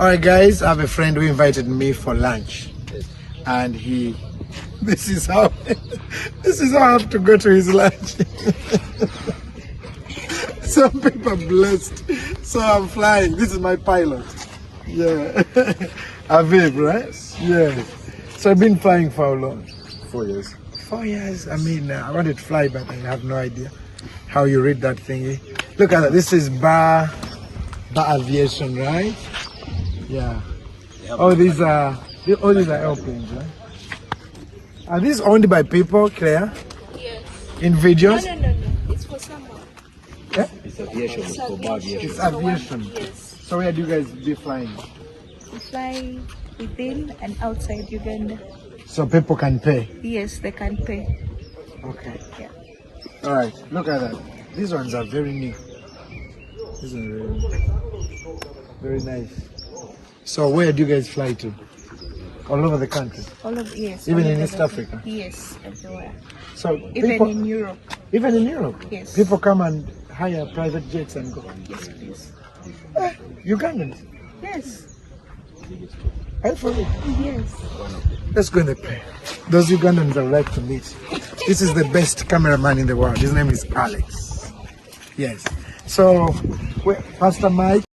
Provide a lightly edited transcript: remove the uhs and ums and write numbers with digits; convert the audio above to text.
Alright guys, I have a friend who invited me for lunch. And this is how I have to go to his lunch. Some people are blessed. So I'm flying. This is my pilot. Yeah. Aviv, right? Yeah. So I've been flying for how long? 4 years. 4 years. I mean, I wanted to fly, but I have no idea how you read that thingy. Look at that. This is bar aviation, right? Yeah. Oh, these are airplanes, right? Are these owned by people, Claire? Yes. In videos? No. It's for someone. Yeah? It's aviation. It's for bar aviation. It's aviation. Yes. So where do you guys be flying? We fly within and outside Uganda. So people can pay? Yes, they can pay. Okay. Yeah. All right. Look at that. These ones are very new. These are very nice. So where do you guys fly to? All over the country? Yes. Even all in over East the- Africa? Yes, everywhere. So Even people, in Europe. even in Europe? Yes. People come and hire private jets and go. Yes, please. Ugandans? Yes. Are you for real? Yes. Let's go in the plane. Those Ugandans I would like to meet. This is the best cameraman in the world. His name is Alex. Yes. So, Pastor Mike.